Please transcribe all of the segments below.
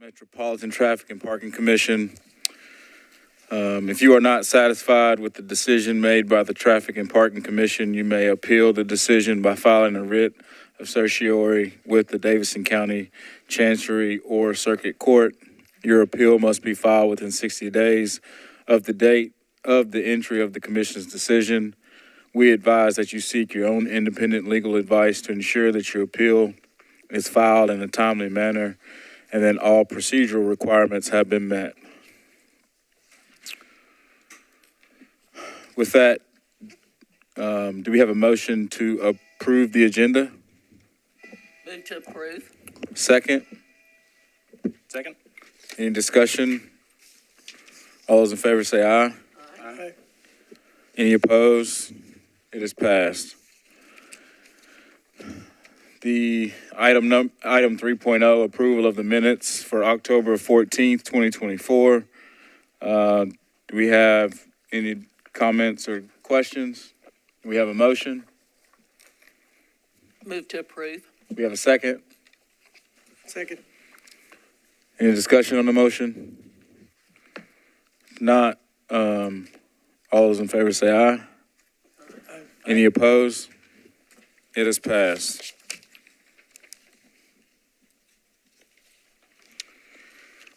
Metropolitan Traffic and Parking Commission. If you are not satisfied with the decision made by the Traffic and Parking Commission, you may appeal the decision by filing a writ of certiorari with the Davidson County Chancery or Circuit Court. Your appeal must be filed within 60 days of the date of the entry of the Commission's decision. We advise that you seek your own independent legal advice to ensure that your appeal is filed in a timely manner and then all procedural requirements have been met. With that, do we have a motion to approve the agenda? Move to approve. Second? Second. Any discussion? All those in favor say aye. Aye. Any opposed? It is passed. The item 3.0, approval of the minutes for October 14th, 2024. Do we have any comments or questions? Do we have a motion? Move to approve. We have a second? Second. Any discussion on the motion? If not, all those in favor say aye. Any opposed? It is passed.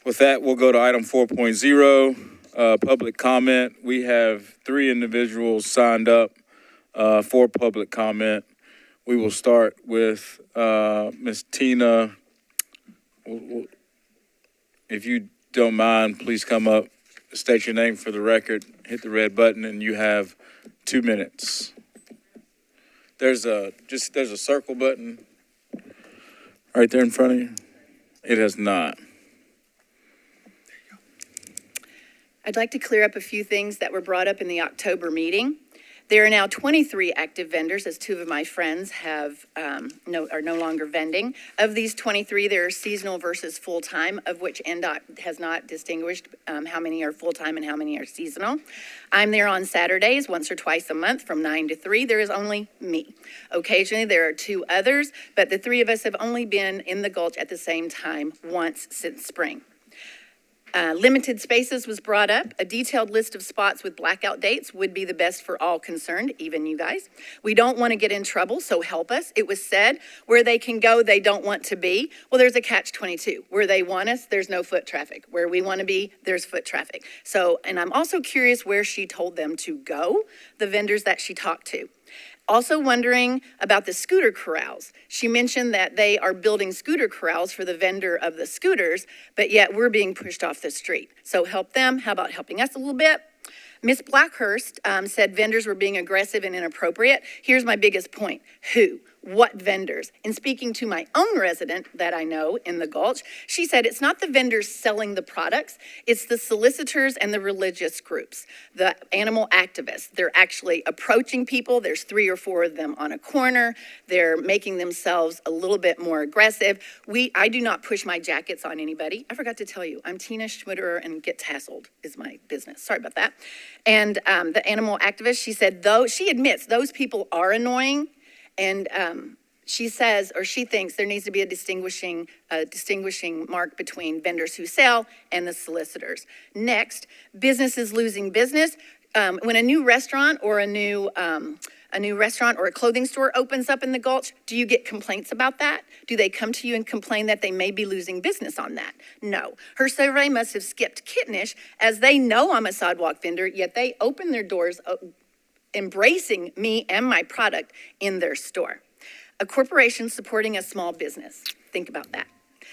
With that, we'll go to item 4.0, public comment. We have 3 individuals signed up for public comment. We will start with Ms. Tina. If you don't mind, please come up, state your name for the record, hit the red button, and you have 2 minutes. There's a circle button right there in front of you. It has not. I'd like to clear up a few things that were brought up in the October meeting. There are now 23 active vendors, as 2 of my friends are no longer vending. Of these 23, there are seasonal versus full-time, of which NDOT has not distinguished how many are full-time and how many are seasonal. I'm there on Saturdays, once or twice a month, from 9 to 3. There is only me. Occasionally, there are 2 others, but the 3 of us have only been in the Gulch at the same time once since spring. Limited spaces was brought up. A detailed list of spots with blackout dates would be the best for all concerned, even you guys. We don't want to get in trouble, so help us. It was said where they can go, they don't want to be. Well, there's a catch-22. Where they want us, there's no foot traffic. Where we want to be, there's foot traffic. So, and I'm also curious where she told them to go, the vendors that she talked to. Also wondering about the scooter corrals. She mentioned that they are building scooter corrals for the vendor of the scooters, but yet we're being pushed off the street. So help them. How about helping us a little bit? Ms. Blackhurst said vendors were being aggressive and inappropriate. Here's my biggest point. Who? What vendors? In speaking to my own resident that I know in the Gulch, she said it's not the vendors selling the products, it's the solicitors and the religious groups, the animal activists. They're actually approaching people. There's 3 or 4 of them on a corner. They're making themselves a little bit more aggressive. I do not push my jackets on anybody. I forgot to tell you, I'm Tina Schmitterer and Get Tasseled is my business. Sorry about that. And the animal activist, she said, though she admits those people are annoying. And she says, or she thinks there needs to be a distinguishing mark between vendors who sell and the solicitors. Next, businesses losing business. When a new restaurant or a new restaurant or a clothing store opens up in the Gulch, do you get complaints about that? Do they come to you and complain that they may be losing business on that? No. Her survey must have skipped kittenish, as they know I'm a sidewalk vendor, yet they open their doors embracing me and my product in their store. A corporation supporting a small business. Think about that.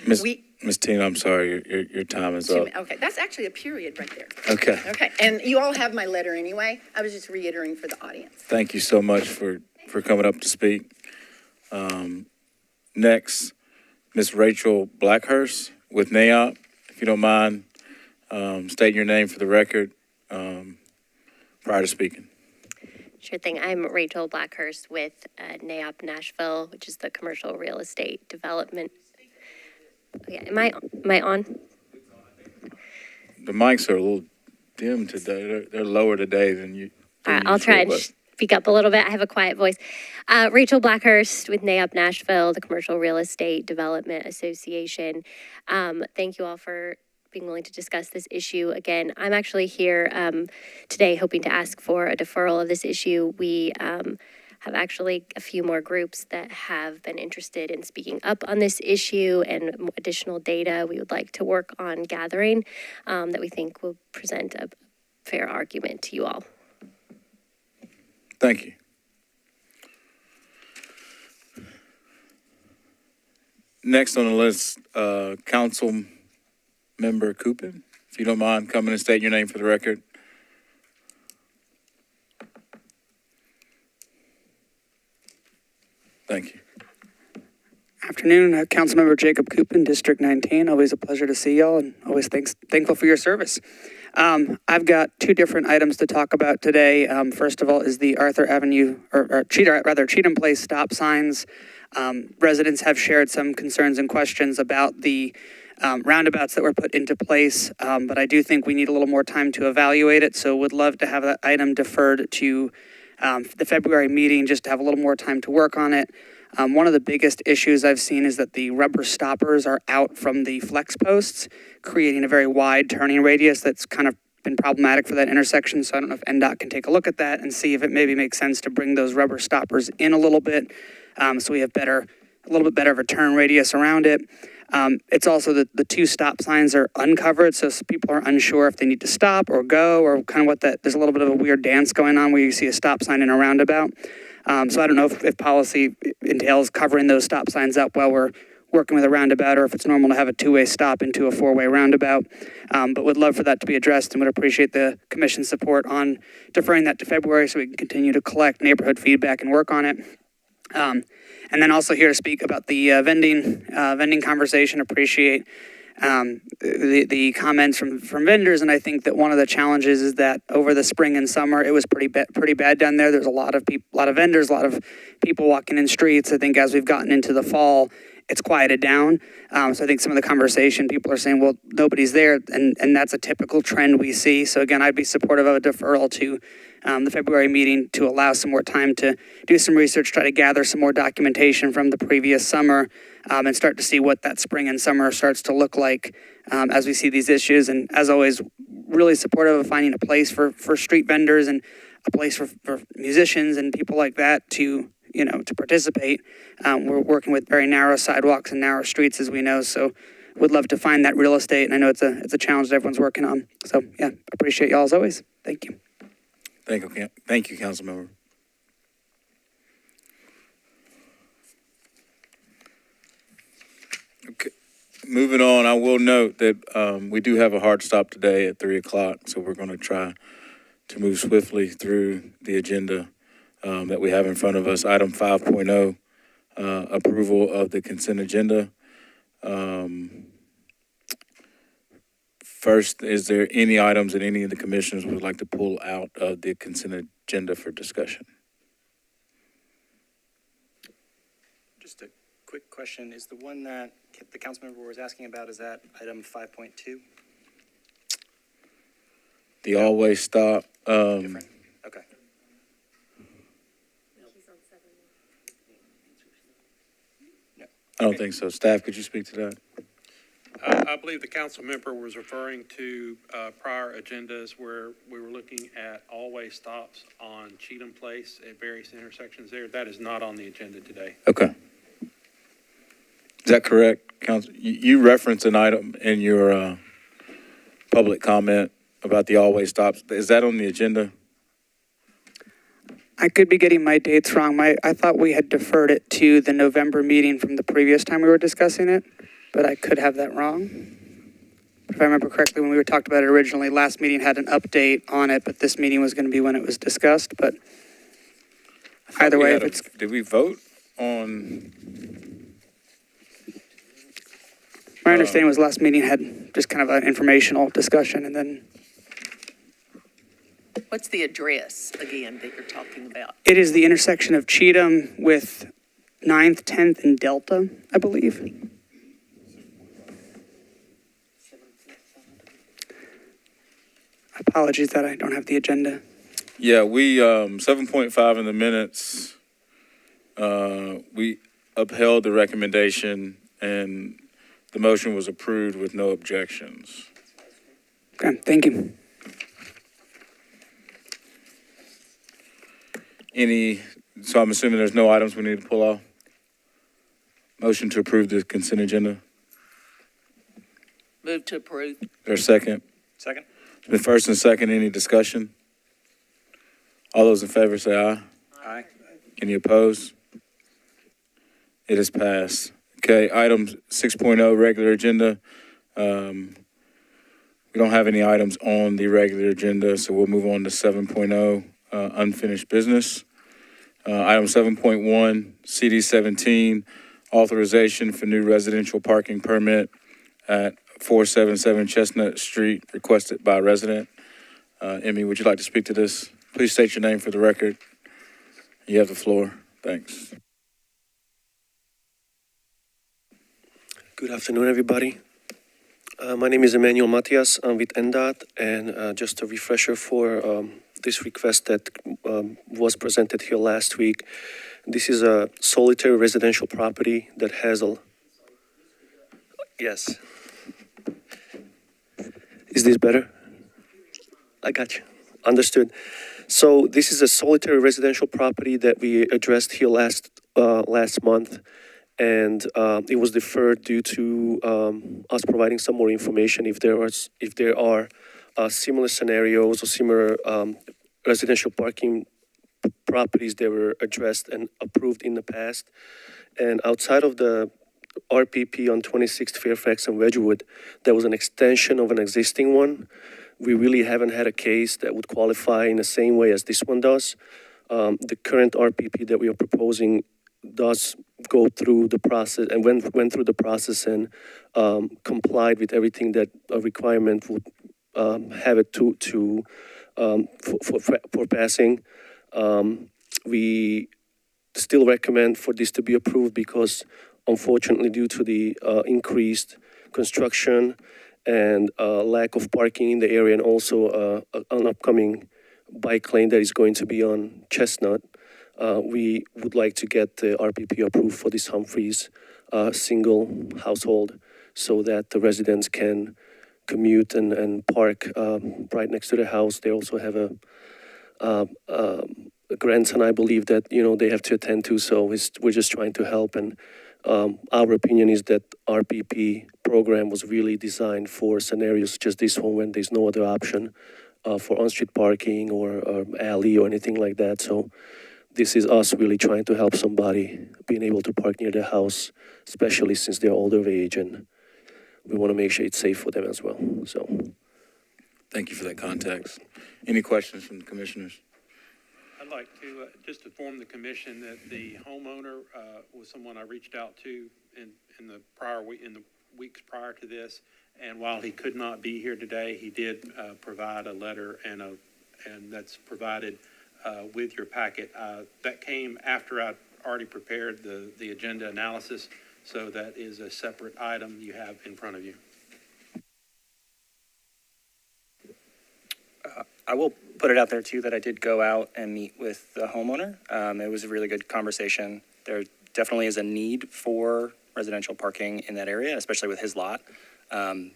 Ms. Tina, I'm sorry, your time is up. Okay, that's actually a period right there. Okay. Okay, and you all have my letter anyway. I was just reiterating for the audience. Thank you so much for coming up to speak. Next, Ms. Rachel Blackhurst with NAOP. If you don't mind, state your name for the record prior to speaking. Sure thing. I'm Rachel Blackhurst with NAOP Nashville, which is the commercial real estate development. Okay, am I on? The mics are a little dim today. They're lower today than you. All right, I'll try and speak up a little bit. I have a quiet voice. Rachel Blackhurst with NAIOP Nashville, the Commercial Real Estate Development Association. Thank you all for being willing to discuss this issue. Again, I'm actually here today hoping to ask for a deferral of this issue. We have actually a few more groups that have been interested in speaking up on this issue and additional data we would like to work on gathering that we think will present a fair argument to you all. Thank you. Next on the list, Council Member Coopin, if you don't mind coming and stating your name for the record. Thank you. Afternoon, Councilmember Jacob Coopin, District 19. Always a pleasure to see y'all, and always thankful for your service. I've got two different items to talk about today. First of all is the Arthur Avenue, or Cheatham Place stop signs. Residents have shared some concerns and questions about the roundabouts that were put into place, but I do think we need a little more time to evaluate it, so would love to have that item deferred to the February meeting, just to have a little more time to work on it. One of the biggest issues I've seen is that the rubber stoppers are out from the flex posts, creating a very wide turning radius that's kind of been problematic for that intersection. So I don't know if NDOT can take a look at that and see if it maybe makes sense to bring those rubber stoppers in a little bit, so we have a little bit better of a turn radius around it. It's also that the two stop signs are uncovered, so people are unsure if they need to stop or go, or kind of there's a little bit of a weird dance going on where you see a stop sign in a roundabout. So I don't know if policy entails covering those stop signs up while we're working with a roundabout, or if it's normal to have a two-way stop into a four-way roundabout. But would love for that to be addressed, and would appreciate the commission's support on deferring that to February so we can continue to collect neighborhood feedback and work on it. And then also here to speak about the vending conversation. Appreciate the comments from vendors, and I think that one of the challenges is that over the spring and summer it was pretty bad down there. There's a lot of vendors, a lot of people walking in streets. I think as we've gotten into the fall, it's quieted down. So I think some of the conversation, people are saying, well, nobody's there, and that's a typical trend we see. So again, I'd be supportive of a deferral to the February meeting to allow some more time to do some research, try to gather some more documentation from the previous summer, and start to see what that spring and summer starts to look like as we see these issues. And as always, really supportive of finding a place for street vendors and a place for musicians and people like that to participate. We're working with very narrow sidewalks and narrow streets, as we know, so would love to find that real estate, and I know it's a challenge that everyone's working on. So yeah, appreciate y'all as always. Thank you. Thank you, Councilmember. Okay, moving on, I will note that we do have a hard stop today at 3:00, so we're going to try to move swiftly through the agenda that we have in front of us. Item 5.0, approval of the consent agenda. First, is there any items that any of the commissioners would like to pull out of the consent agenda for discussion? Just a quick question. Is the one that the council member was asking about, is that item 5.2? The always stop. Different. Okay. I don't think so. Staff, could you speak to that? I believe the council member was referring to prior agendas where we were looking at all-way stops on Cheatham Place at various intersections there. That is not on the agenda today. Okay. Is that correct, Council? You referenced an item in your public comment about the all-way stops. Is that on the agenda? I could be getting my dates wrong. I thought we had deferred it to the November meeting from the previous time we were discussing it, but I could have that wrong. If I remember correctly, when we talked about it originally, last meeting had an update on it, but this meeting was going to be when it was discussed. But either way, if it's... Did we vote on... My understanding was last meeting had just kind of an informational discussion, and then... What's the address again that you're talking about? It is the intersection of Cheatham with 9th, 10th, and Delta, I believe. Apologies that I don't have the agenda. Yeah, we, 7.5 in the minutes, we upheld the recommendation and the motion was approved with no objections. Okay, thank you. So I'm assuming there's no items we need to pull off? Motion to approve the consent agenda. Move to approve. There's a second? Second? The first and second, any discussion? All those in favor say aye. Aye. Any opposed? It is passed. Okay, item 6.0, regular agenda. We don't have any items on the regular agenda, so we'll move on to 7.0, unfinished business. Item 7.1, CD 17, authorization for new residential parking permit at 477 Chestnut Street, requested by a resident. Emmy, would you like to speak to this? Please state your name for the record. You have the floor. Thanks. Good afternoon, everybody. My name is Emmanuel Matias. I'm with NDOT, and just a refresher for this request that was presented here last week. This is a solitary residential property that has a... Yes. Is this better? I got you. Understood. So this is a solitary residential property that we addressed here last month. And it was deferred due to us providing some more information if there are similar scenarios or similar residential parking properties that were addressed and approved in the past. And outside of the RPP on 26th Fairfax and Wedgwood, there was an extension of an existing one. We really haven't had a case that would qualify in the same way as this one does. The current RPP that we are proposing does go through the process and went through the process and complied with everything that a requirement would have it for passing. We still recommend for this to be approved because unfortunately due to the increased construction and lack of parking in the area and also an upcoming bike lane that is going to be on Chestnut, we would like to get the RPP approved for this Humphreys single household so that the residents can commute and park right next to the house. They also have a grandson, I believe, that they have to attend to. So we're just trying to help. And our opinion is that RPP program was really designed for scenarios such as this one when there's no other option for on-street parking or alley or anything like that. So this is us really trying to help somebody being able to park near their house, especially since they're older of age, and we want to make sure it's safe for them as well. So, Thank you for that context. Any questions from the commissioners? I'd like to just inform the commission that the homeowner was someone I reached out to in the weeks prior to this, and while he could not be here today, he did provide a letter and that's provided with your packet. That came after I already prepared the agenda analysis, so that is a separate item you have in front of you. I will put it out there too that I did go out and meet with the homeowner. It was a really good conversation. There definitely is a need for residential parking in that area, especially with his lot. I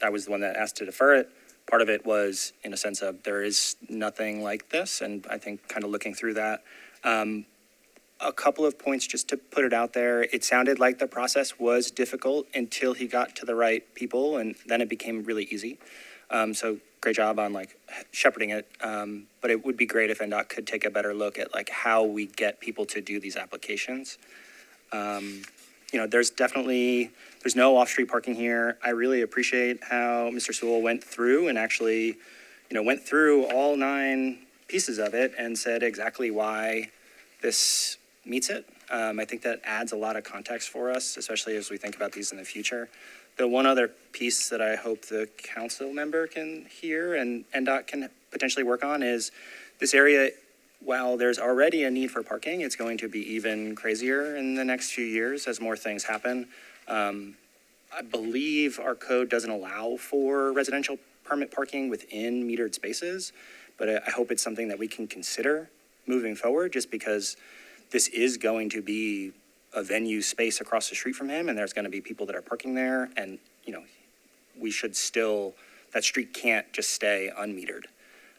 was the one that asked to defer it. Part of it was in a sense of there is nothing like this, and I think kind of looking through that. A couple of points just to put it out there. It sounded like the process was difficult until he got to the right people, and then it became really easy. So great job on shepherding it. But it would be great if NDOT could take a better look at how we get people to do these applications. There's no off-street parking here. I really appreciate how Mr. Sewell went through and actually, went through all 9 pieces of it and said exactly why this meets it. I think that adds a lot of context for us, especially as we think about these in the future. The one other piece that I hope the council member can hear and NDOT can potentially work on is this area, while there's already a need for parking, it's going to be even crazier in the next few years as more things happen. I believe our code doesn't allow for residential permit parking within metered spaces, but I hope it's something that we can consider moving forward, just because this is going to be a venue space across the street from him, and there's going to be people that are parking there, and, we should still, that street can't just stay unmetered.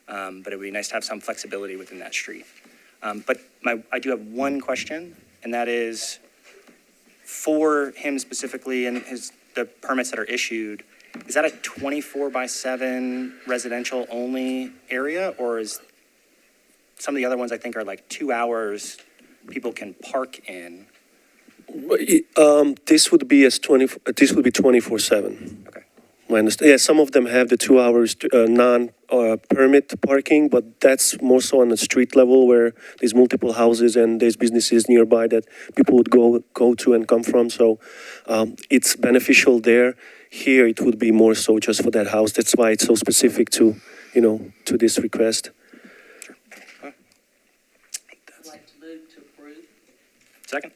But it would be nice to have some flexibility within that street. But I do have one question, and that is, for him specifically and the permits that are issued, is that a 24/7 residential only area, or is some of the other ones I think are like 2 hours people can park in? This would be 24/7. Okay. My understanding. Yeah, some of them have the 2 hours non-permit parking, but that's more so on the street level where there's multiple houses and there's businesses nearby that people would go to and come from. So it's beneficial there. Here, it would be more so just for that house. That's why it's so specific to, to this request. I'd like to move to approve. Second?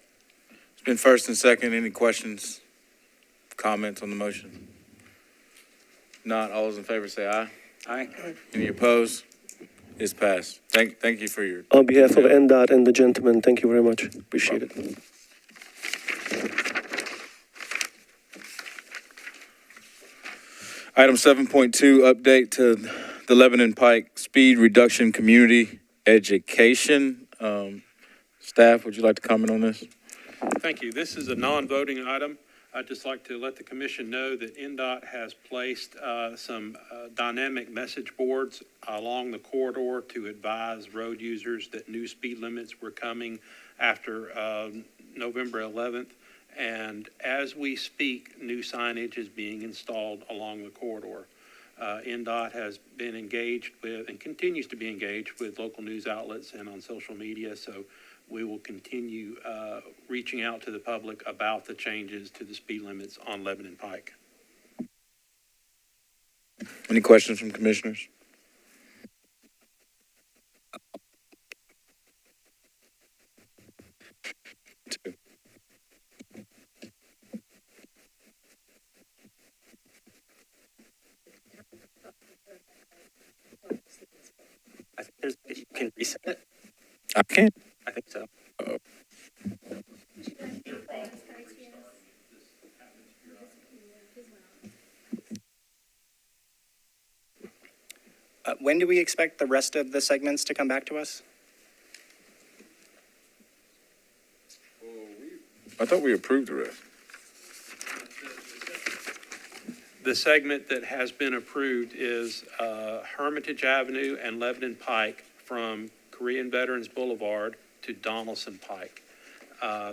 It's been first and second. Any questions, comments on the motion? Not, all those in favor say aye. Aye. Any opposed? It's passed. Thank you for your. On behalf of NDOT and the gentleman, thank you very much. Appreciate it. Item 7.2, update to the Lebanon Pike Speed Reduction Community Education. Staff, would you like to comment on this? Thank you. This is a non-voting item. I'd just like to let the commission know that NDOT has placed some dynamic message boards along the corridor to advise road users that new speed limits were coming after November 11th. And as we speak, new signage is being installed along the corridor. NDOT has been engaged with and continues to be engaged with local news outlets and on social media. So we will continue reaching out to the public about the changes to the speed limits on Lebanon Pike. Any questions from commissioners? Two. I think you can reset it. I can't. I think so. When do we expect the rest of the segments to come back to us? I thought we approved the rest. The segment that has been approved is Hermitage Avenue and Lebanon Pike from Korean Veterans Boulevard to Donaldson Pike.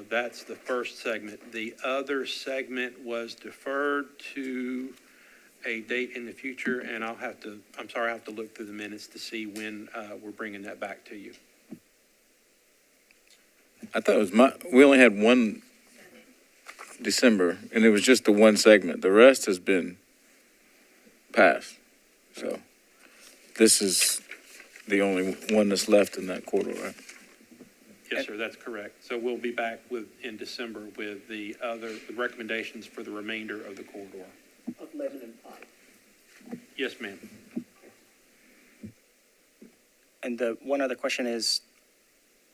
That's the first segment. The other segment was deferred to a date in the future, and I have to look through the minutes to see when we're bringing that back to you. I thought it was we only had one December, and it was just the one segment. The rest has been passed. So this is the only one that's left in that corridor, right? Yes, sir, that's correct. So we'll be back in December with the recommendations for the remainder of the corridor. Of Lebanon Pike. Yes, ma'am. And the one other question is,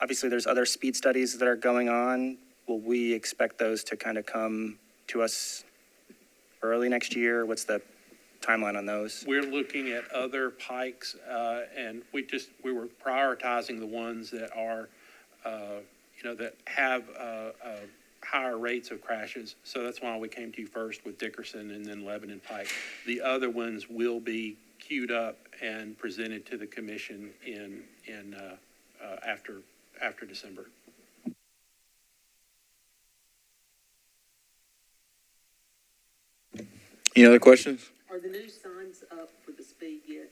obviously there's other speed studies that are going on. Will we expect those to kind of come to us early next year? What's the timeline on those? We're looking at other pikes, and we were prioritizing the ones that are, that have higher rates of crashes. So that's why we came to you first with Dickerson and then Lebanon Pike. The other ones will be queued up and presented to the commission after December. Any other questions? Are the new signs up for the speed yet?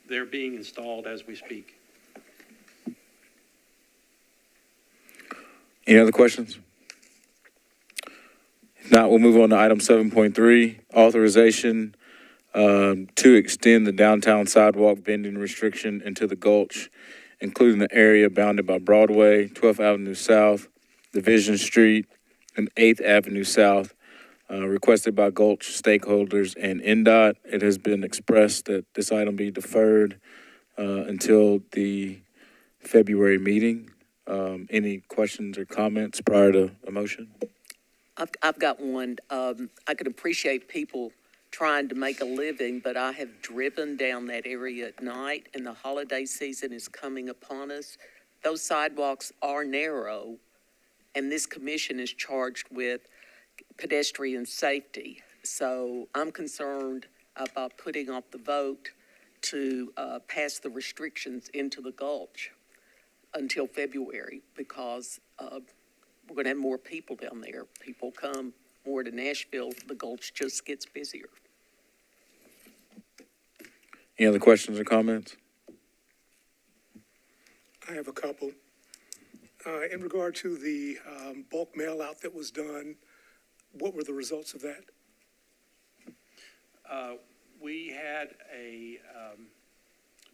They're being installed as we speak. Any other questions? If not, we'll move on to item 7.3, authorization to extend the downtown sidewalk bending restriction into the Gulch, including the area bounded by Broadway, 12th Avenue South, Division Street, and 8th Avenue South, requested by Gulch stakeholders and NDOT. It has been expressed that this item be deferred until the February meeting. Any questions or comments prior to a motion? I've got one. I could appreciate people trying to make a living, but I have driven down that area at night, and the holiday season is coming upon us. Those sidewalks are narrow, and this commission is charged with pedestrian safety. So I'm concerned about putting off the vote to pass the restrictions into the gulch until February, because we're going to have more people down there. People come more to Nashville. The gulch just gets busier. Any other questions or comments? I have a couple. In regard to the bulk mail out that was done, what were the results of that? We had a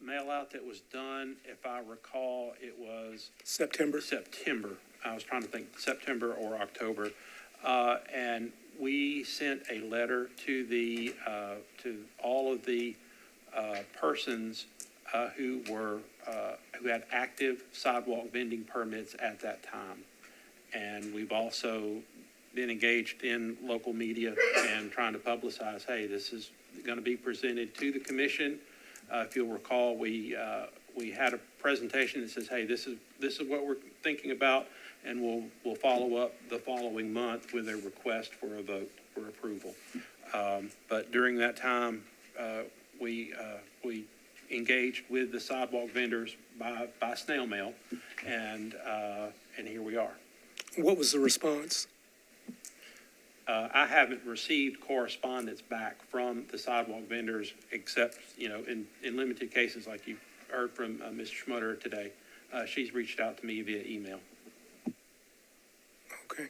mail out that was done, if I recall, it was September? September. I was trying to think September or October. And we sent a letter to the, to all of the persons who had active sidewalk vending permits at that time. And we've also been engaged in local media and trying to publicize, hey, this is going to be presented to the commission. If you'll recall, we had a presentation that says, hey, this is what we're thinking about, and we'll follow up the following month with a request for a vote for approval. But during that time, we engaged with the sidewalk vendors by snail mail, and here we are. What was the response? I haven't received correspondence back from the sidewalk vendors, except, in limited cases, like you heard from Mr. Schmutter today. She's reached out to me via email. Okay.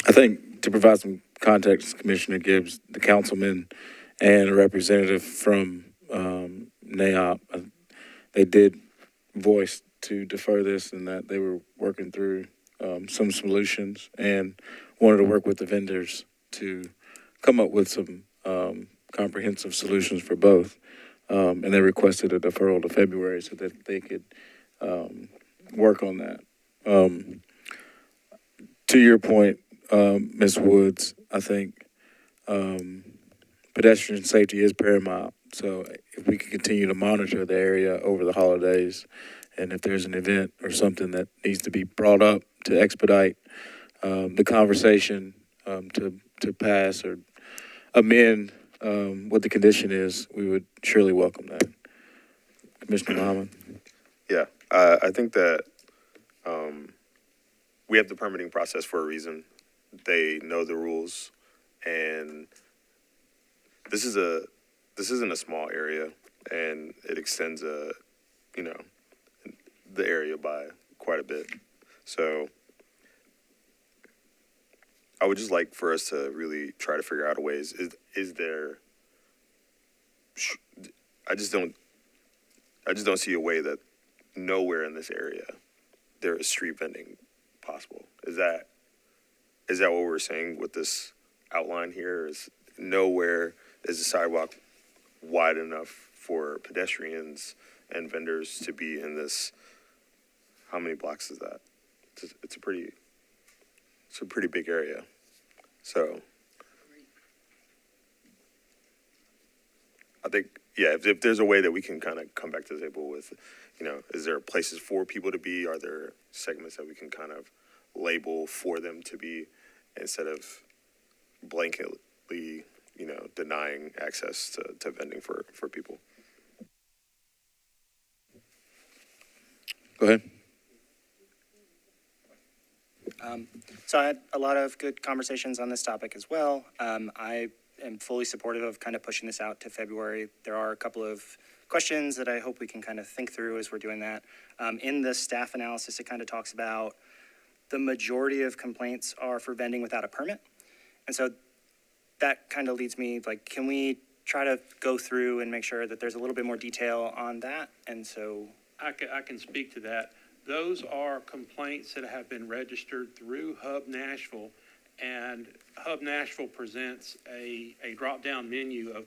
I think to provide some context, Commissioner Gibbs, the councilman and a representative from NAOP, they did voice to defer this and that they were working through some solutions and wanted to work with the vendors to come up with some comprehensive solutions for both. And they requested a deferral to February so that they could work on that. To your point, Ms. Woods, I think pedestrian safety is paramount. So if we can continue to monitor the area over the holidays, and if there's an event or something that needs to be brought up to expedite the conversation to pass or amend what the condition is, we would surely welcome that. Commissioner Muhammad? Yeah, I think that we have the permitting process for a reason. They know the rules, and this isn't a small area, and it extends the area by quite a bit. So I would just like for us to really try to figure out a ways. Is there? I just don't see a way that nowhere in this area there is street vending possible. Is that what we're saying with this outline here? Is nowhere is the sidewalk wide enough for pedestrians and vendors to be in this? How many blocks is that? It's a pretty big area. So I think, yeah, if there's a way that we can kind of come back to the table with, is there places for people to be? Are there segments that we can kind of label for them to be instead of blanketly, denying access to vending for people? Go ahead. So I had a lot of good conversations on this topic as well. I am fully supportive of kind of pushing this out to February. There are a couple of questions that I hope we can kind of think through as we're doing that. In the staff analysis, it kind of talks about the majority of complaints are for vending without a permit. And so that kind of leads me, can we try to go through and make sure that there's a little bit more detail on that? And so I can speak to that. Those are complaints that have been registered through Hub Nashville, and Hub Nashville presents a drop-down menu of,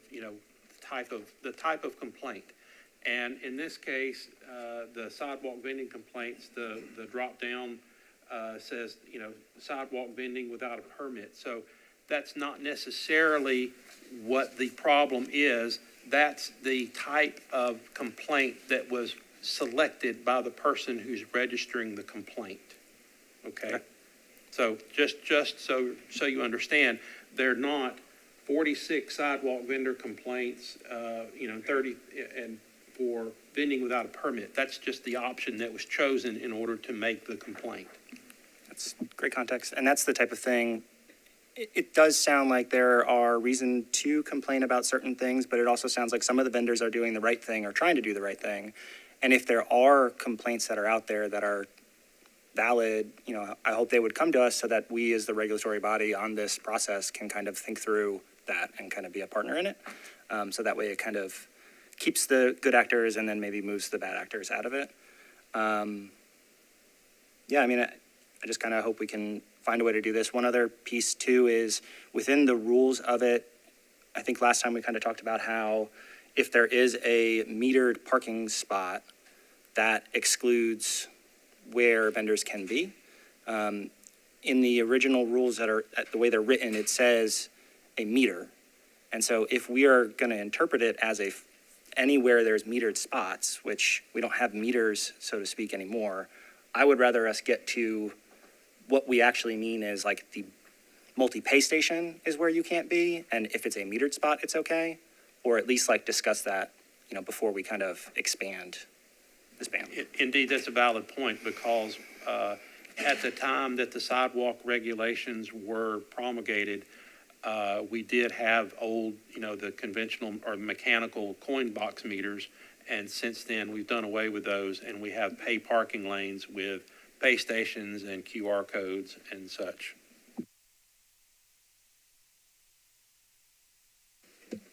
the type of complaint. And in this case, the sidewalk vending complaints, the drop down says, sidewalk vending without a permit. So that's not necessarily what the problem is. That's the type of complaint that was selected by the person who's registering the complaint. Okay? So just so you understand, they're not 46 sidewalk vendor complaints, 30 and for vending without a permit. That's just the option that was chosen in order to make the complaint. That's great context. And that's the type of thing, it does sound like there are reason to complain about certain things, but it also sounds like some of the vendors are doing the right thing or trying to do the right thing. And if there are complaints that are out there that are valid, I hope they would come to us so that we as the regulatory body on this process can kind of think through that and kind of be a partner in it. So that way it kind of keeps the good actors and then maybe moves the bad actors out of it. I just kind of hope we can find a way to do this. One other piece too is within the rules of it, I think last time we kind of talked about how if there is a metered parking spot, that excludes where vendors can be. In the original rules that are the way they're written, it says a meter. And so if we are going to interpret it as anywhere there's metered spots, which we don't have meters, so to speak, anymore, I would rather us get to what we actually mean is like the multi-pay station is where you can't be. And if it's a metered spot, it's okay. Or at least like discuss that, before we kind of expand this ban. Indeed, that's a valid point because at the time that the sidewalk regulations were promulgated, we did have old, the conventional or mechanical coin box meters. And since then, we've done away with those and we have pay parking lanes with pay stations and QR codes and such.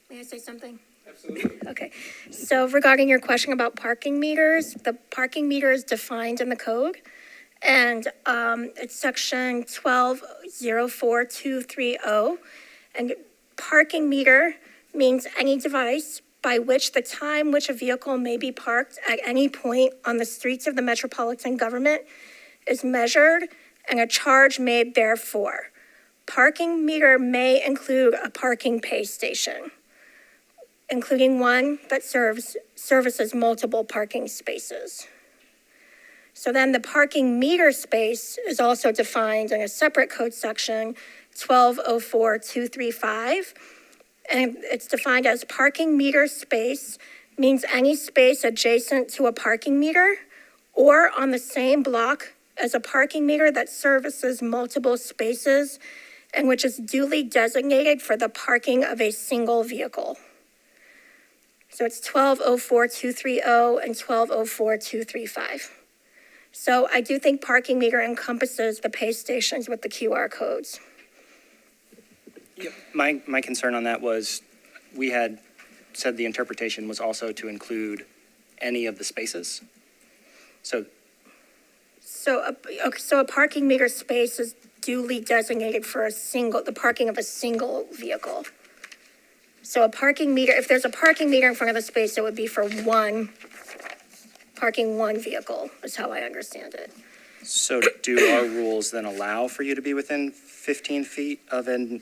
May I say something? Absolutely. Okay. So regarding your question about parking meters, the parking meter is defined in the code. And it's section 1204230. And parking meter means any device by which the time which a vehicle may be parked at any point on the streets of the metropolitan government is measured and a charge made therefor. Parking meter may include a parking pay station, including one that services multiple parking spaces. So then the parking meter space is also defined in a separate code section, 1204235. And it's defined as parking meter space means any space adjacent to a parking meter or on the same block as a parking meter that services multiple spaces and which is duly designated for the parking of a single vehicle. So it's 1204230 and 1204235. So I do think parking meter encompasses the pay stations with the QR codes. Yep. My concern on that was we had said the interpretation was also to include any of the spaces. So a parking meter space is duly designated for the parking of a single vehicle. So a parking meter, if there's a parking meter in front of the space, it would be for parking one vehicle, is how I understand it. So do our rules then allow for you to be within 15 feet of a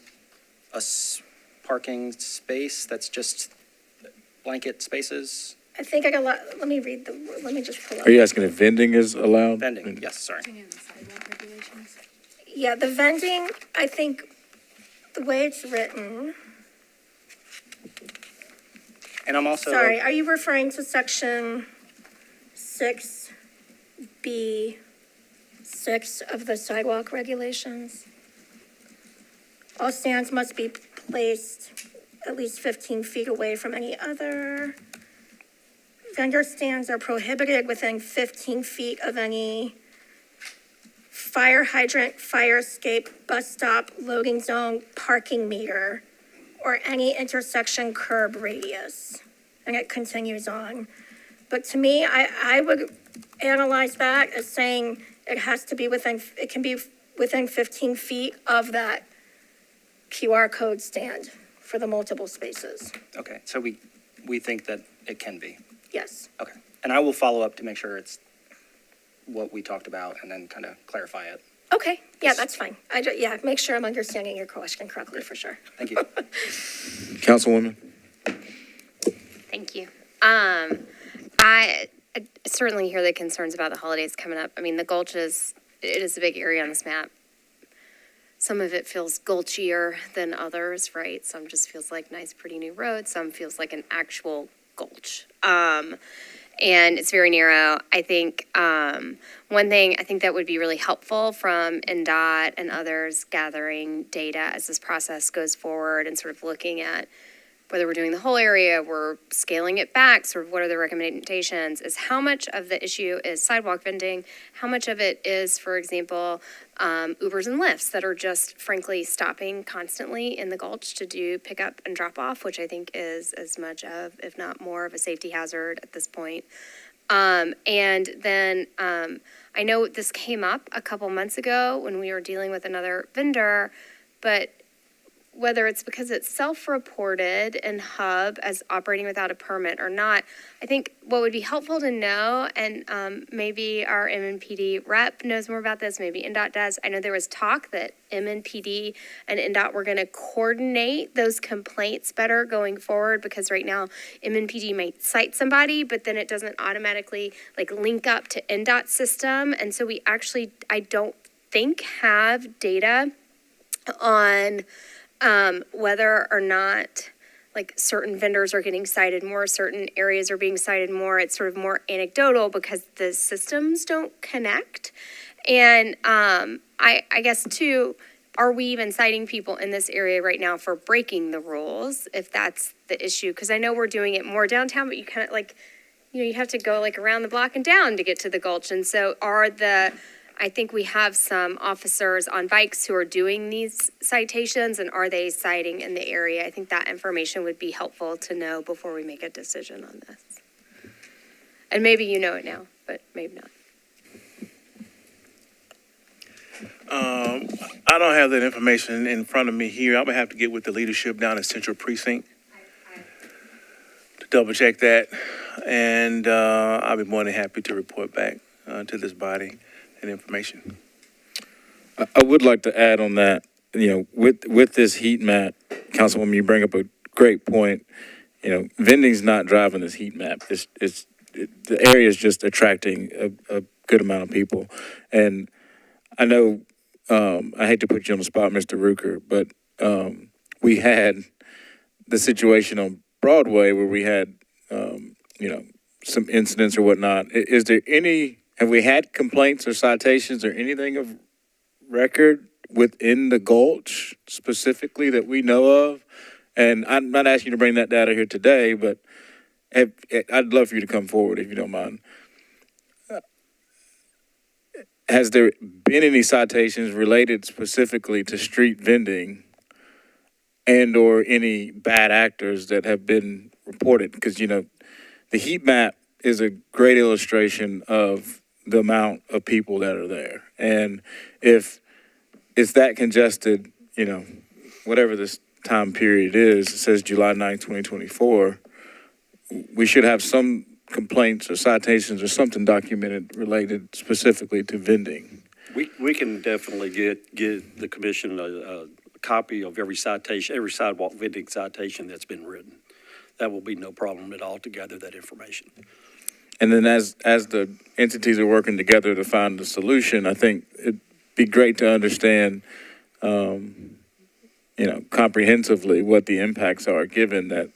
parking space that's just blanket spaces? I think let me just pull up. Are you asking if vending is allowed? Vending, yes, sorry. Yeah, the vending, I think the way it's written. And I'm also. Sorry, are you referring to section 6B6 of the sidewalk regulations? All stands must be placed at least 15 feet away from any other. Vendor stands are prohibited within 15 feet of any fire hydrant, fire escape, bus stop, loading zone, parking meter, or any intersection curb radius. And it continues on. But to me, I would analyze that as saying it can be within 15 feet of that QR code stand for the multiple spaces. Okay, so we think that it can be. Yes. Okay. And I will follow up to make sure it's what we talked about and then kind of clarify it. Okay, yeah, that's fine. Yeah, make sure I'm understanding your question correctly, for sure. Thank you. Councilwoman? Thank you. I certainly hear the concerns about the holidays coming up. I mean, the Gulch it is a big area on this map. Some of it feels gulchier than others, right? Some just feels like nice, pretty new roads. Some feels like an actual gulch. And it's very narrow. I think one thing I think that would be really helpful from NDOT and others gathering data as this process goes forward and sort of looking at whether we're doing the whole area, we're scaling it back, sort of what are the recommendations, is how much of the issue is sidewalk vending, how much of it is, for example, Ubers and Lyfts that are just frankly stopping constantly in the Gulch to do pickup and drop off, which I think is as much of, if not more, of a safety hazard at this point. And then I know this came up a couple months ago when we were dealing with another vendor, but whether it's because it's self-reported in Hub as operating without a permit or not, I think what would be helpful to know, and maybe our MNPD rep knows more about this, maybe NDOT does. I know there was talk that MNPD and NDOT were going to coordinate those complaints better going forward, because right now MNPD may cite somebody, but then it doesn't automatically link up to NDOT's system. And so we actually, I don't think, have data on whether or not certain vendors are getting cited more, certain areas are being cited more. It's sort of more anecdotal because the systems don't connect. And I guess too, are we even citing people in this area right now for breaking the rules, if that's the issue? Because I know we're doing it more downtown, but you kind of you have to go around the block and down to get to the Gulch. And so I think we have some officers on bikes who are doing these citations, and are they citing in the area? I think that information would be helpful to know before we make a decision on this. And maybe you know it now, but maybe not. I don't have that information in front of me here. I'm gonna have to get with the leadership down at Central Precinct to double check that. And I'll be more than happy to report back to this body and information. I would like to add on that, with this heat map, Councilwoman, you bring up a great point. Vending's not driving this heat map. The area is just attracting a good amount of people. And I know, I hate to put you on the spot, Mr. Rooker, but we had the situation on Broadway where we had, some incidents or whatnot. Have we had complaints or citations or anything of record within the Gulch specifically that we know of? And I'm not asking you to bring that data here today, but I'd love for you to come forward if you don't mind. Has there been any citations related specifically to street vending and or any bad actors that have been reported? Because, the heat map is a great illustration of the amount of people that are there. And if it's that congested, whatever this time period is, it says July 9th, 2024, we should have some complaints or citations or something documented related specifically to vending. We can definitely get the commission a copy of every citation, every sidewalk vending citation that's been written. That will be no problem at all to gather that information. And then as the entities are working together to find a solution, I think it'd be great to understand, comprehensively what the impacts are, given that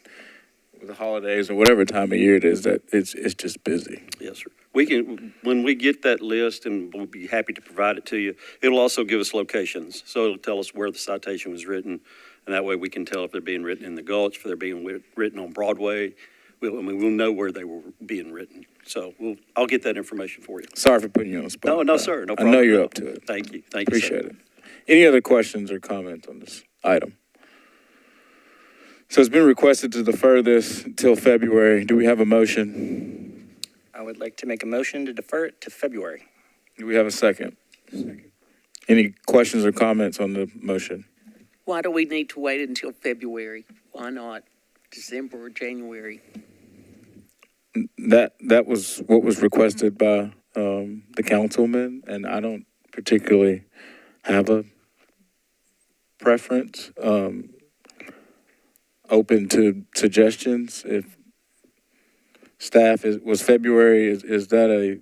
with the holidays or whatever time of year it is, that it's just busy. Yes, sir. When we get that list, and we'll be happy to provide it to you, it'll also give us locations. So it'll tell us where the citation was written, and that way we can tell if they're being written in the Gulch, if they're being written on Broadway. We'll know where they were being written. So I'll get that information for you. Sorry for putting you on the spot. No, sir. No problem. I know you're up to it. Thank you. Appreciate it. Any other questions or comments on this item? So it's been requested to defer this until February. Do we have a motion? I would like to make a motion to defer it to February. Do we have a second? Second. Any questions or comments on the motion? Why do we need to wait until February? Why not December or January? That was what was requested by the councilman, and I don't particularly have a preference. Open to suggestions. If staff was February, is that a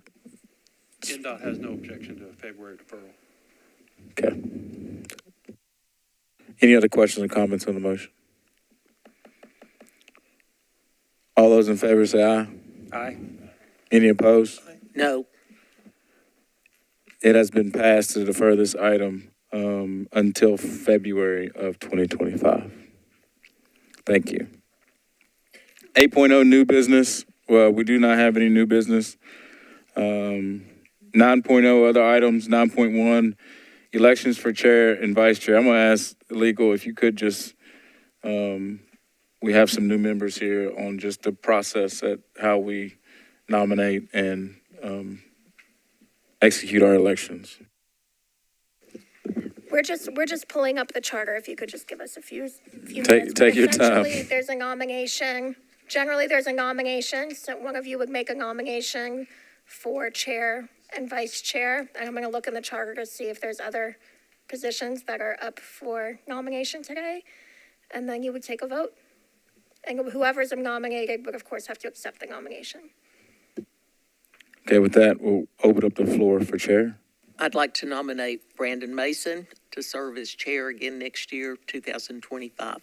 NDOT has no objection to a February deferral. okay? Any other questions or comments on the motion? All those in favor say aye. Aye. Any opposed? No. It has been passed to defer this item until February of 2025. Thank you. 8.0 new business. Well, we do not have any new business. 9.0 other items. 9.1 elections for chair and vice chair. I'm going to ask legal if you could just, we have some new members here on just the process at how we nominate and execute our elections. We're just pulling up the charter. If you could just give us a few Take minutes. But your time. essentially, there's a nomination. Generally, there's a nomination. So one of you would make a nomination for chair and vice chair. And I'm going to look in the charter to see if there's other positions that are up for nomination today. And then you would take a vote. And whoever's nominated would, of course, have to accept the nomination. Okay, with that, we'll open up the floor for chair. I'd like to nominate Brandon Mason to serve as chair again next year, 2025.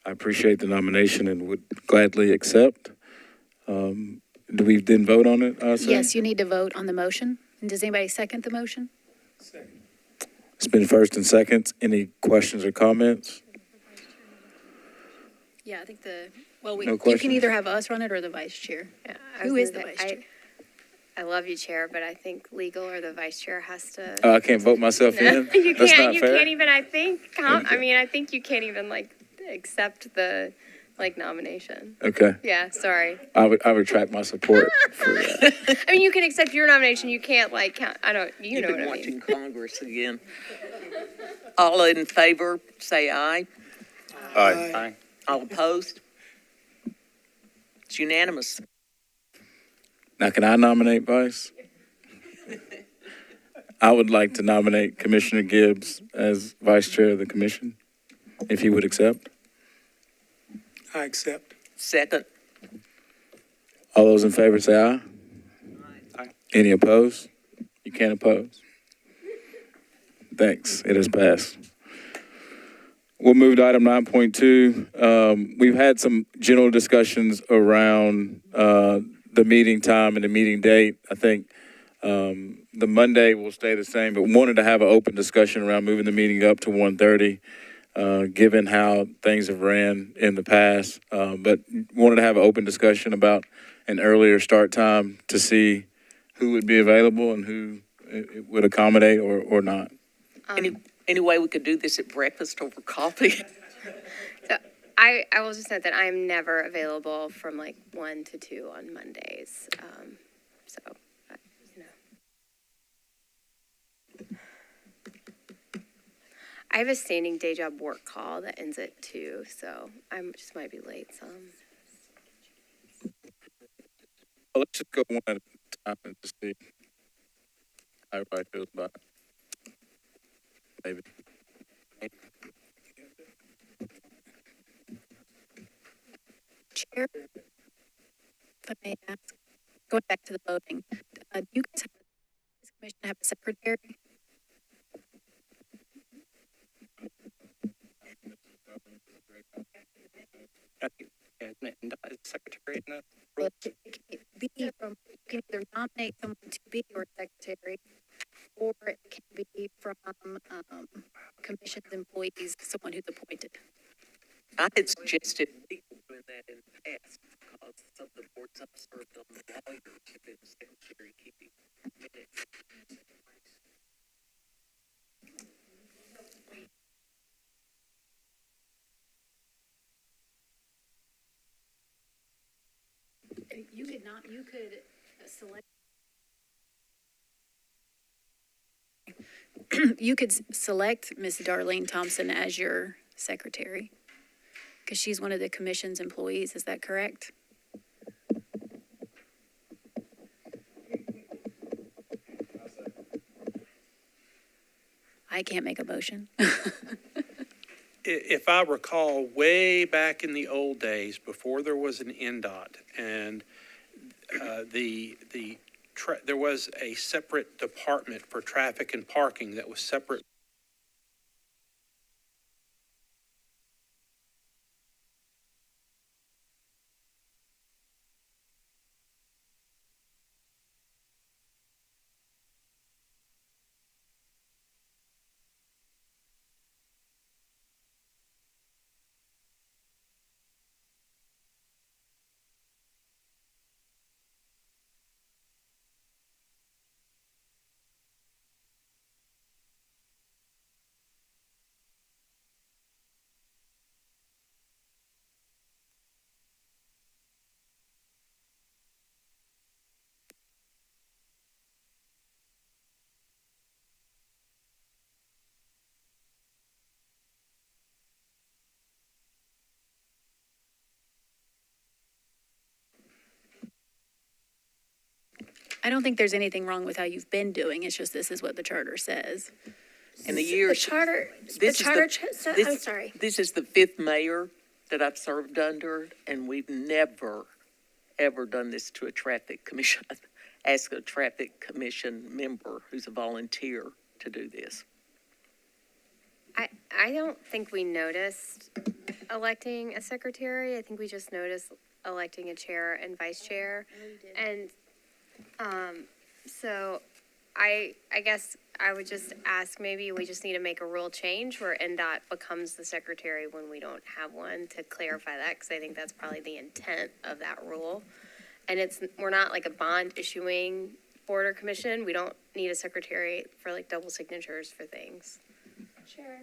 I appreciate the nomination and would gladly accept. Do we then vote on it, Sam? Yes, you need to vote on the motion. And does anybody second the motion? It's been first and second. Any questions or comments? Yeah, I think No you questions? can either have us run it or the vice chair. Yeah, Who is the vice chair? I love you, Chair, but I think legal or the vice chair has to. I can't vote myself in? You That's can't. not You fair? can't even. I think. I mean, I think you can't even accept the nomination. Okay. Yeah. Sorry. I retract my support for that. I mean, you can accept your nomination. You can't count. I don't. You know You've what been I watching mean. Congress again. All in favor, say aye. Aye. Aye. All opposed? It's unanimous. Now, can I nominate vice? I would like to nominate Commissioner Gibbs as vice chair of the commission, if he would accept. I accept. Second. All those in favor say aye. Aye. Any opposed? You can't oppose. Thanks. It has passed. We'll move to item 9.2. We've had some general discussions around the meeting time and the meeting date. I think the Monday will stay the same, but wanted to have an open discussion around moving the meeting up to 1:30, given how things have ran in the past. But wanted to have an open discussion about an earlier start time to see who would be available and who it would accommodate or not. Any way we could do this at breakfast over coffee? So I will just note that I'm never available from 1 to 2 on Mondays. So, you know. I have a standing day job work call that ends at 2, so I just might be late some. Well, let's just go one at a time and just see how everybody feels about it. Maybe. Chair, if I may ask, going back to the voting, do you guys have, does the commission have a secretary? Secretary in that Well, role. it can be from, you can either nominate someone to be your secretary, or it can be from commission's employees, someone who's appointed. I had suggested people doing that in the past because some of the boards I've served on, the lawyers have been secretary keeping minutes. You could select. You could select Miss Darlene Thompson as your secretary, because she's one of the commission's employees, is that correct? I can't make a motion. If I recall, way back in the old days, before there was an NDOT, and there was a separate department for traffic and parking that was separate. I don't think there's anything wrong with how you've been doing. It's just this is what the charter says. In the years. I'm sorry. This is the fifth mayor that I've served under, and we've never, ever done this to a traffic commission. Ask a traffic commission member who's a volunteer to do this. I don't think we noticed electing a secretary. I think we just noticed electing a chair and vice chair. And so I guess I would just ask, maybe we just need to make a rule change where NDOT becomes the secretary when we don't have one, to clarify that, because I think that's probably the intent of that rule. And we're not like a bond issuing board or commission. We don't need a secretary for like double signatures for things. Sure.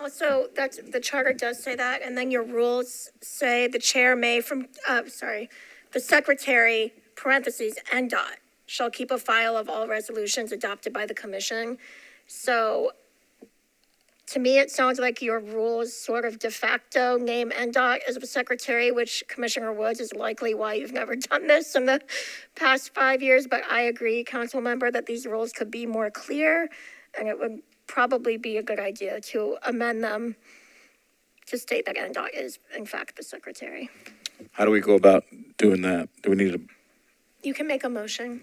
Also, the charter does say that, and then your rules say the chair may the secretary, parentheses, NDOT, shall keep a file of all resolutions adopted by the commission. So to me, it sounds like your rules sort of de facto name NDOT as a secretary, which Commissioner Woods is likely why you've never done this in the past 5 years. But I agree, council member, that these rules could be more clear, and it would probably be a good idea to amend them to state that NDOT is in fact the secretary. How do we go about doing that? Do we need to? You can make a motion,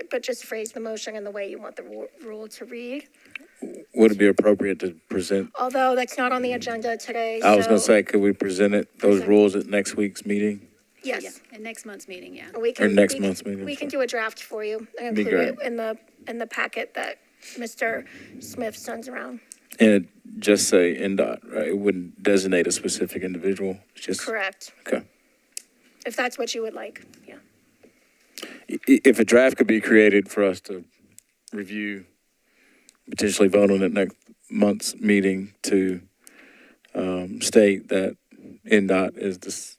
but just phrase the motion in the way you want the rule to read. Would it be appropriate to present? Although that's not on the agenda today. I was going to say, could we present those rules at next week's meeting? Yes. Yeah, in next month's meeting, yeah. We can, Or next month's meeting. We can do a draft for you and Be include great. it in the packet that Mr. Smith sends around. And it just say NDOT, right? It wouldn't designate a specific individual. It's just Correct. Okay. If that's what you would like, yeah. If a draft could be created for us to review, potentially vote on it next month's meeting to state that NDOT is this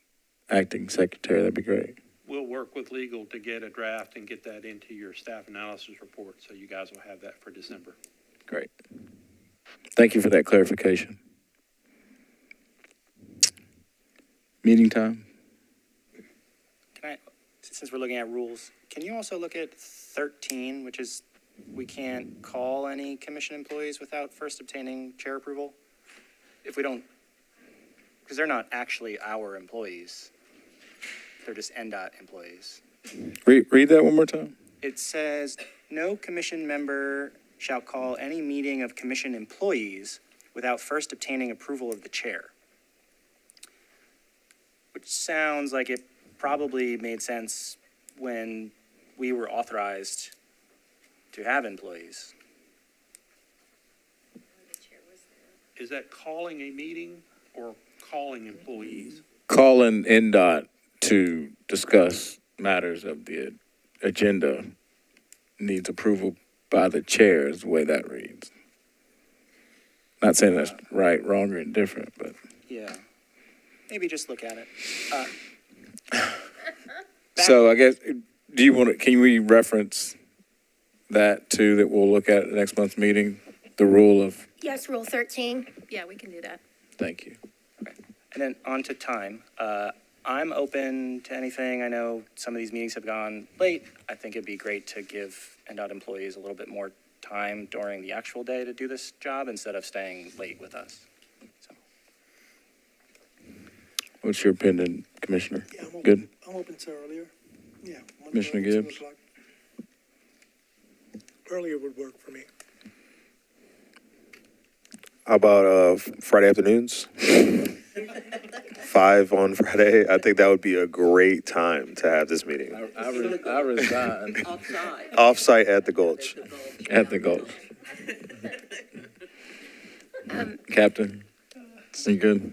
acting secretary, that'd be great. We'll work with legal to get a draft and get that into your staff analysis report, so you guys will have that for December. Great. Thank you for that clarification. Meeting time? Can I, since we're looking at rules, can you also look at 13, which is we can't call any commission employees without first obtaining chair approval? If we don't, because they're not actually our employees. They're just NDOT employees. Read that one more time. It says, no commission member shall call any meeting of commission employees without first obtaining approval of the chair. Which sounds like it probably made sense when we were authorized to have employees. Is that calling a meeting or calling employees? Calling NDOT to discuss matters of the agenda needs approval by the chair is the way that reads. Not saying that's right, wrong, or indifferent, but. Yeah. Maybe just look at it. So I guess, do you want to, can we reference that too, that we'll look at next month's meeting? The rule of, Yes, Rule 13. Yeah, we can do that. thank you. Okay. And then on to time. I'm open to anything. I know some of these meetings have gone late. I think it'd be great to give NDOT employees a little bit more time during the actual day to do this job instead of staying late with us. So, What's your opinion, Commissioner? Yeah, I'm open. Good? I'm open to earlier. Yeah. 1:30, Commissioner 2 Gibbs? o'clock. Earlier would work for me. How about Friday afternoons? 5 on Friday. I think that would be a great time to have this meeting. I resign. Outside. Offsite at the Gulch. At the Gulch. Captain, you good?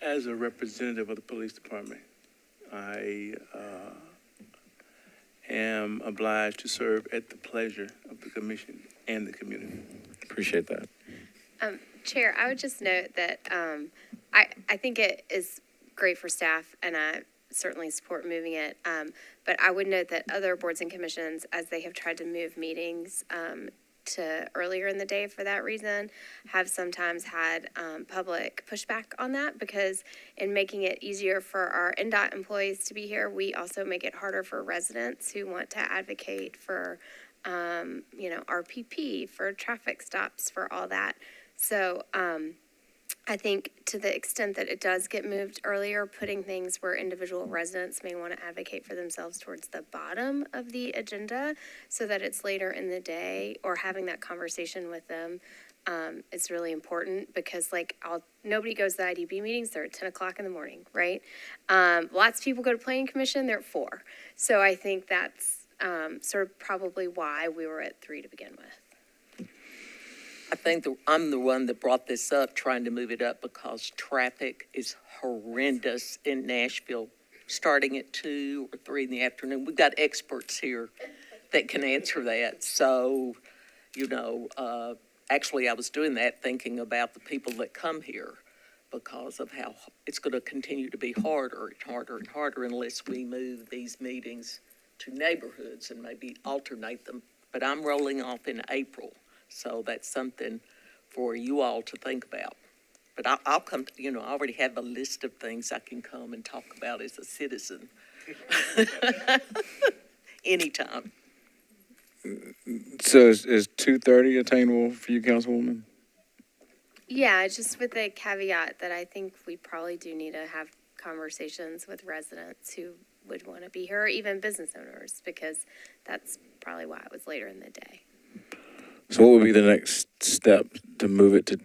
As a representative of the police department, I am obliged to serve at the pleasure of the commission and the community. Appreciate that. Chair, I would just note that I think it is great for staff, and I certainly support moving it. But I would note that other boards and commissions, as they have tried to move meetings to earlier in the day for that reason, have sometimes had public pushback on that, because in making it easier for our NDOT employees to be here, we also make it harder for residents who want to advocate for, RPP, for traffic stops, for all that. So I think to the extent that it does get moved earlier, putting things where individual residents may want to advocate for themselves towards the bottom of the agenda so that it's later in the day, or having that conversation with them is really important, because nobody goes to the IDB meetings, they're at 10 o'clock in the morning, right? Lots of people go to planning commission, they're at 4. So I think that's sort of probably why we were at 3 to begin with. I think I'm the one that brought this up, trying to move it up, because traffic is horrendous in Nashville, starting at 2 or 3 in the afternoon. We've got experts here that can answer that. So, actually I was doing that thinking about the people that come here, because of how it's going to continue to be harder and harder and harder unless we move these meetings to neighborhoods and maybe alternate them. But I'm rolling off in April. So that's something for you all to think about. But I'll come, I already have a list of things I can come and talk about as a citizen. Anytime. So is 2:30 attainable for you, Councilwoman? Yeah, just with the caveat that I think we probably do need to have conversations with residents who would want to be here, or even business owners, because that's probably why it was later in the day. So what would be the next step to move it to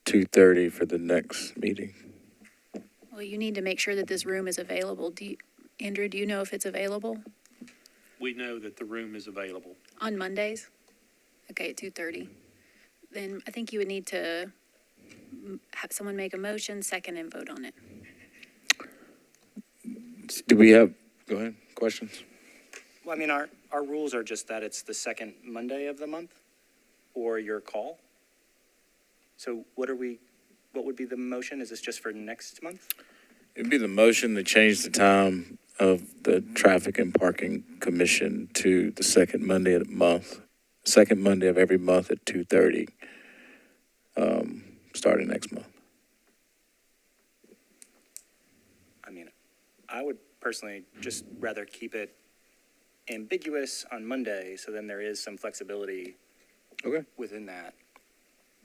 2:30 for the next meeting? Well, you need to make sure that this room is available. Andrew, do you know if it's available We know that the room is available. on Mondays? Okay, at 2:30. Then I think you would need to have someone make a motion, second, and vote on it. Do we have, go ahead, questions? well, I mean, our rules are just that it's the second Monday of the month, or your call. So what would be the motion? Is this just for next month? It'd be the motion to change the time of the Traffic and Parking Commission to the second Monday of the month, second Monday of every month at 2:30, starting next month. I mean, I would personally just rather keep it ambiguous on Monday, so then there is some flexibility within that.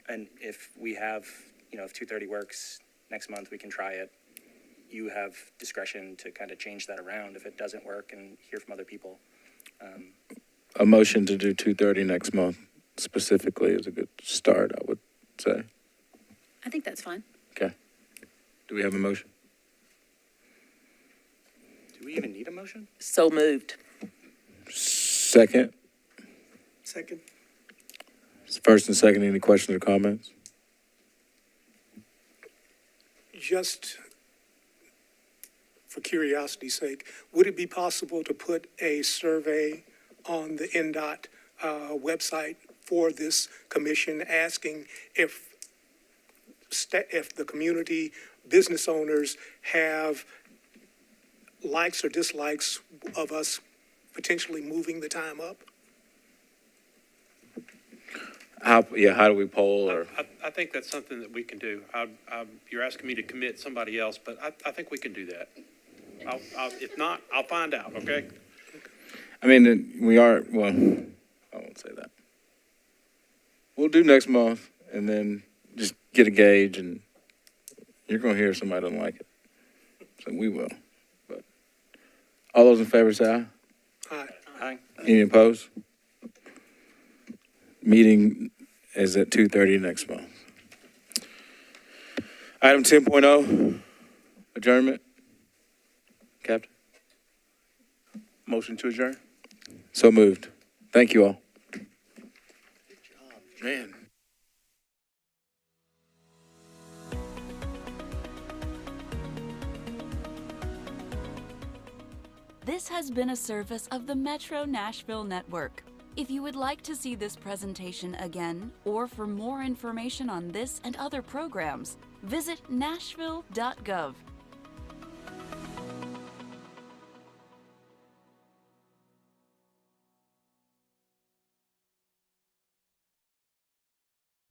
And if we have, if 2:30 works next month, we can try it. You have discretion to kind of change that around if it doesn't work, and hear from other people. A motion to do 2:30 next month specifically is a good start, I would say. I think that's fine. Okay. Do we have a motion? Do we even need a motion? So moved. Second? Second. First and second, any questions or comments? Just for curiosity's sake, would it be possible to put a survey on the NDOT website for this commission, asking if the community business owners have likes or dislikes of us potentially moving the time up? How do we poll or? I think that's something that we can do. You're asking me to commit somebody else, but I think we can do that. If not, I'll find out, okay? I mean, we are, well, won't say that. We'll do next month and then just get a gauge, and you're gonna hear if somebody doesn't like it. So we will. But all those in favor say aye. Aye. Aye. Any opposed? Meeting is at 2:30 next month. Item 10.0, adjournment. Captain? Motion to adjourn? So moved. Thank you all. Good job, man. This has been a service of the Metro Nashville Network. If you would like to see this presentation again, or for more information on this and other programs, visit nashville.gov.